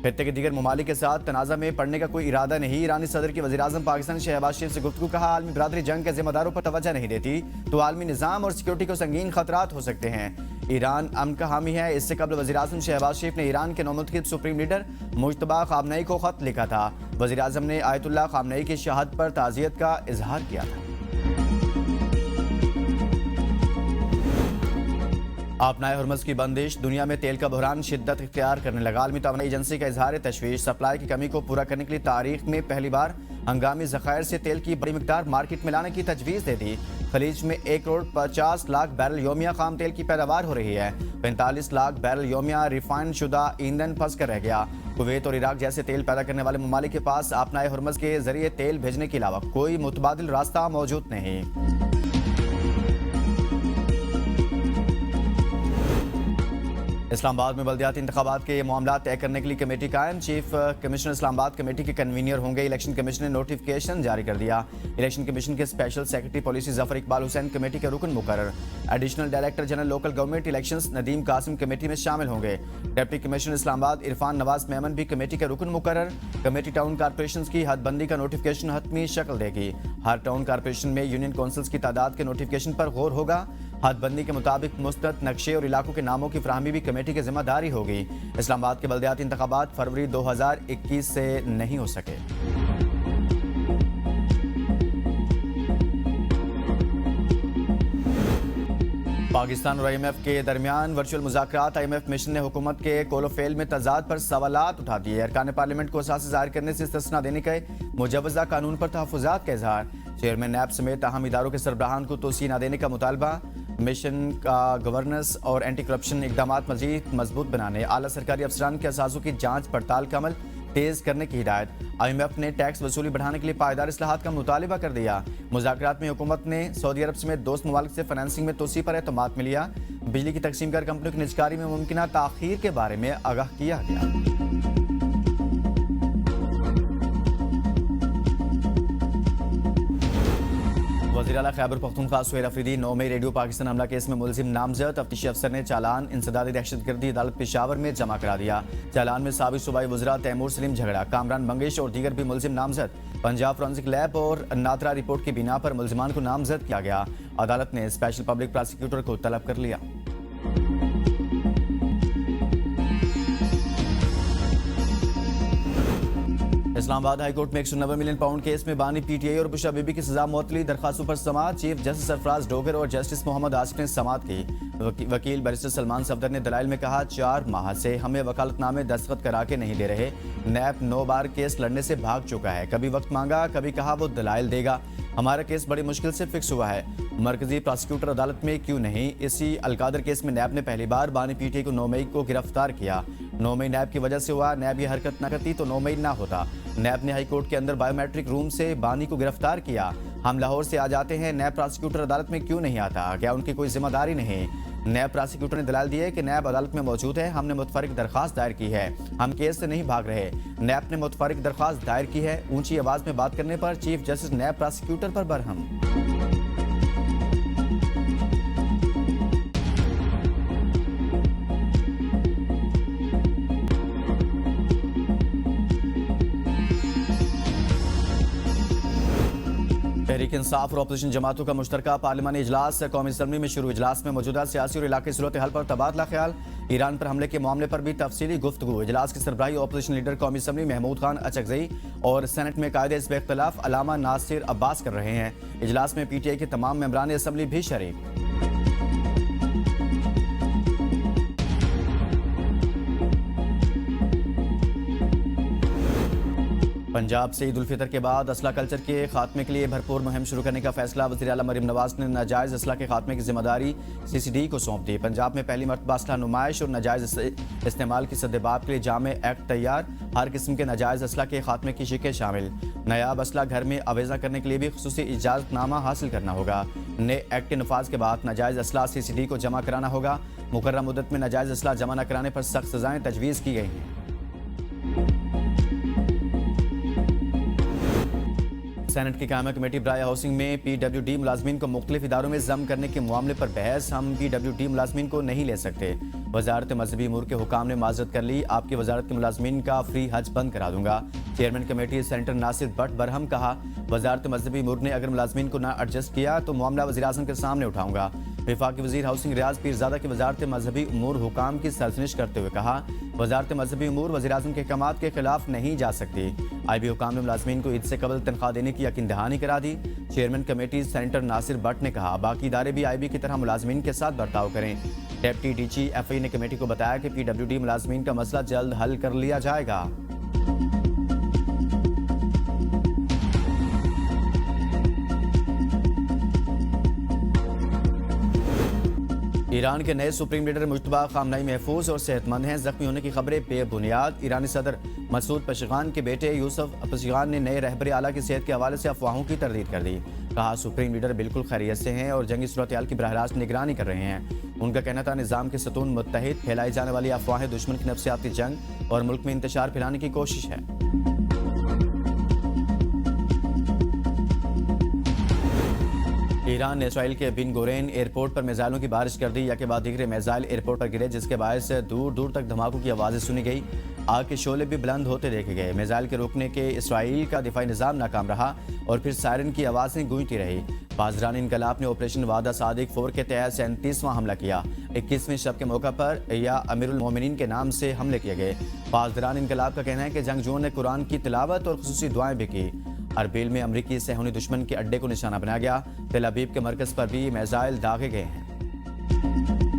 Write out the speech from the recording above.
खत्ते के दीगर ममालिक के साथ तनाज़ा में पड़ने का कोई इरादा नहीं। ईरानी सदर की वज़ीर-ए-आज़म पाकिस्तान शहबाज शरीफ से गुफ्तगू। कहा, आलमी बरादरी जंग के जिम्मेदारों पर तवज्जो नहीं देती तो आलमी निज़ाम और सिक्योरिटी को संगीन खतरात हो सकते हैं। ईरान अमन का हामी है। इससे कबल वज़ीर-ए-आज़म शहबाज शरीफ ने ईरान के नौमुंतखब सुप्रीम लीडर मुज्तबा ख़ामनई को ख़त लिखा था। वज़ीर-ए-आज़म ने आयतुल्लाह ख़ामनई की शहादत पर ताज़ियत का इजहार किया था। आपनाए हुर्मुज़ की बंदिश, दुनिया में तेल का बहरान शिद्दत इख्तियार करने लगा। आलमी तवानाई एजेंसी का इजहार तशवीश, सप्लाई की कमी को पूरा करने के लिए तारीख में पहली बार हंगामी ज़खायर से तेल की बड़ी मिकदार मार्केट में लाने की तजवीज़ दे दी। खलीज में 1 करोड़ 50 लाख बैरल योमिया खाम तेल की पैदावार हो रही है। 45 लाख बैरल योमिया रिफाइंड शुदा ईंधन फंस कर रह गया। कुवैत और इराक जैसे तेल पैदा करने वाले ममालिक के पास आपनाए हुर्मुज़ के जरिए तेल भेजने के अलावा कोई मुतबादिल रास्ता मौजूद नहीं। इस्लामाबाद में बल्दियाती इंतखाबात के मामला तय करने के लिए कमेटी कायम। चीफ कमिश्नर इस्लामाबाद कमेटी के कन्वीनर होंगे। इलेक्शन कमीशन ने नोटिफिकेशन जारी कर दिया। इलेक्शन कमीशन के special secretary policy Zafar Iqbal Hussain committee के रुकन मुकर्रर। Additional director general local government elections Nadeem Qasim committee में शामिल होंगे। डिप्टी कमिश्नर इस्लामाबाद इरफान नवाज मेमन भी कमेटी के रुकन मुकर्रर। कमेटी टाउन कारपोरेशन की हदबंदी का नोटिफिकेशन हतमी शक्ल देगी। हर टाउन कारपोरेशन में यूनियन काउंसिल्स की तादाद के नोटिफिकेशन पर गौर होगा। हदबंदी के मुताबिक मुस्तद नक्शे और इलाकों के नामों की फराहमी भी कमेटी की जिम्मेदारी होगी। इस्लामाबाद के बल्दियाती इंतखाबात फरवरी 2021 से नहीं हो सके। पाकिस्तान और IMF के दरमियान वर्चुअल मुज़ाकरात। IMF मिशन ने हुकूमत के कोलोफेल में तजाद पर सवालात उठा दिए। अरकान पार्लियामेंट को असास ज़ाहिर करने से इस्तिस्ना देने के मुजवज़ा कानून पर तहफ़्फ़ुज़ात का इज़हार। चेयरमैन नैब समेत अहम इदारों के सरबराहान को तोसी न देने का मुतालबा। मिशन का गवर्नेंस और एंटी करप्शन इकदाम मजीद मजबूत बनाने, आला सरकारी अफसरान के असासों की जांच पड़ताल का अमल तेज करने की हिदायत। IMF ने टैक्स वसूली बढ़ाने के लिए पायदार इस्लाहात का मुतालिबा कर दिया। मुज़ाकरात में हुकूमत ने सऊदी अरब समेत दोस्त ममालिक से फाइनेंसिंग में तोसी पर एतमाद में लिया। बिजली की तकसीम कर कंपनियों की निजकारी में मुमकिन ताख़ीर के बारे में आगाह किया गया। वज़ीर आला खैबर पख्तूनख्वा सुहेल अफरीदी 9 मई रेडियो पाकिस्तान हमला केस में मुलजिम नामजद तफ्तीशी अफसर ने चालान इंसदादी दहशतगर्दी अदालत पेशावर में जमा करा दिया। चालान में साबिक सूबाई वज़रा तैमूर सलीम झगड़ा, कामरान मंगेश और दीगर भी मुलजिम नामजद। पंजाब फोरेंसिक लैब और नादरा रिपोर्ट की बिना पर मुलजिमान को नामजद किया गया। अदालत ने स्पेशल पब्लिक प्रोसिक्यूटर को तलब कर लिया। इस्लामाबाद हाईकोर्ट में 190 मिलियन पाउंड केस में बानी PTI और बुशरा बीबी की सजा मुअत्तली दरखास्तों पर समाअत। चीफ जस्टिस सरफराज डोगर और जस्टिस मोहम्मद आसिफ ने समाअत की। वकील बैरिस्टर सलमान सफदर ने दलाइल में कहा, 4 माह से हमें वकालतनामे दस्तखत करा के नहीं दे रहे। नैब 9 बार केस लड़ने से भाग चुका है। कभी वक्त मांगा, कभी कहा वो दलाइल देगा। हमारा केस बड़ी मुश्किल से फिक्स हुआ है। मरकजी प्रोसिक्यूटर अदालत में क्यों नहीं? इसी अलकादर केस में नैब ने पहली बार बानी PTI को 9 मई को गिरफ्तार किया। 9 मई नैब की वजह से हुआ। नैब ये हरकत न करती तो 9 मई ना होता। नैब ने हाईकोर्ट के अंदर बायोमेट्रिक रूम से बानी को गिरफ्तार किया। हम लाहौर से आ जाते हैं, नैब प्रोसिक्यूटर अदालत में क्यों नहीं आता? क्या उनकी कोई जिम्मेदारी नहीं? नैब प्रोसिक्यूटर ने दलाल दिए कि नैब अदालत में मौजूद है। हमने मुतफरिक दरखास्त दायर की है। हम केस से नहीं भाग रहे। नैब ने मुतफरिक दरखास्त दायर की है। ऊंची आवाज में बात करने पर चीफ जस्टिस नैब प्रोसिक्यूटर पर बरहम। तहरीक इंसाफ और अपोजिशन जमातों का मुश्तरका पार्लिमानी इजलास कौमी असम्बली में शुरू। इजलास में मौजूदा सियासी और इलाके सूरत हाल पर तबादला ख्याल। ईरान पर हमले के मामले पर भी तफसीली गुफ्तगू। इजलास की सरबराही अपोजिशन लीडर कौमी असम्बली महमूद खान अचकजई और सेनेट में कायदे इस इख्तलाफ अलामा नासिर अब्बास कर रहे हैं। इजलास में PTI के तमाम मेंबरान असम्बली भी शरीक। पंजाब से ईद उल फितर के बाद असला कल्चर के खात्मे के लिए भरपूर मुहिम शुरू करने का फैसला। वज़ीर आला मरीम नवाज ने नाजायज़ असला के खात्मे की जिम्मेदारी CCD को सौंप दी। पंजाब में पहली मरतबा असला नुमाइश और नाजायज़ इस्तेमाल की सद्देबाब के लिए जामे एक्ट तैयार। हर किस्म के नाजायज़ असला के खात्मे की शिकें शामिल। नायाब असला घर में अवेजा करने के लिए भी खुसूसी इजाज़तनामा हासिल करना होगा। नए एक्ट के नफाज के बाद नाजायज़ असला CCD को जमा कराना होगा। मुकर्रर मुद्दत में नाजायज़ असला जमा न कराने पर सख्त सजाएँ तजवीज़ की गई हैं। सेनेट की कायमा कमेटी बराए हाउसिंग में PWD मुलाजमीन को मुख्तलिफ इदारों में जम करने के मामले पर बहस। हम PWD मुलाजमीन को नहीं ले सकते। वजारत मजहबी उमूर के हुकाम ने माजरत कर ली। आपकी वजारत के मुलाजमीन का फ्री हज बंद करा दूंगा। Chairman committee senator Nasir Bhatt बरहम कहा, वजारत मजहबी उमूर ने अगर मुलाजमीन को ना एडजस्ट किया तो मामला वज़ीर आज़म के सामने उठाऊंगा। वफाकी वज़ीर हाउसिंग रियाज पीरजादा की वजारत मजहबी उमूर हुकाम की सरजनिश करते हुए कहा, वजारत मजहबी उमूर वज़ीर आज़म के अहकामात के खिलाफ नहीं जा सकती। IB हुकाम ने मुलाजमीन को ईद से कबल तनख्वाह देने की यकीन दहानी करा दी। Chairman committee senator Nasir Bhatt ने कहा, बाकी इदारे भी IB की तरह मुलाजमीन के साथ बर्ताव करें। डेप्टी DG FI ने कमेटी को बताया कि PWD मुलाजमीन का मसला जल्द हल कर लिया जाएगा। ईरान के नए सुप्रीम लीडर मुज्तबा खामनई महफूज और सेहतमंद हैं। जख्मी होने की खबरें बेबुनियाद। ईरानी सदर मसूद पशगान के बेटे यूसुफ पशगान ने नए रहबर आला की सेहत के हवाले से अफवाहों की तरदीद कर दी। कहा, सुप्रीम लीडर बिल्कुल खैरियत से हैं और जंगी सूरत हाल की बरह रास्त निगरानी कर रहे हैं। उनका कहना था, निज़ाम के सतून मुत्तहिद, फैलाई जाने वाली अफवाहें दुश्मन की नफ्सियाती जंग और मुल्क में इंतशार फैलाने की कोशिश है। ईरान ने इसराइल के बिन गोरेन एयरपोर्ट पर मिसाइलों की बारिश कर दी। या के बाद दीगरे मिसाइल एयरपोर्ट पर गिरे, जिसके बायस दूर दूर तक धमाकों की आवाज़ें सुनी गई। आग के शोले भी बुलंद होते देखे गए। मिसाइल के रोकने के इसराइल का दिफाई निज़ाम नाकाम रहा और फिर सायरन की आवाज़ें गूंजती रही। बाजरान इनकलाब ने ऑपरेशन वादा सादिक 4 के तहत 37वां हमला किया। 21वें शब के मौका पर या अमीरुल मोमिनीन के नाम से हमले किए गए। बाजरान इनकलाब का कहना है कि जंगजुओं ने कुरान की तिलावत और खुसूसी दुआएं भी की। अरबिल में अमरीकी सहूनी दुश्मन के अड्डे को निशाना बनाया गया। तेल अवीव के मरकज पर भी मिसाइल दागे गए हैं।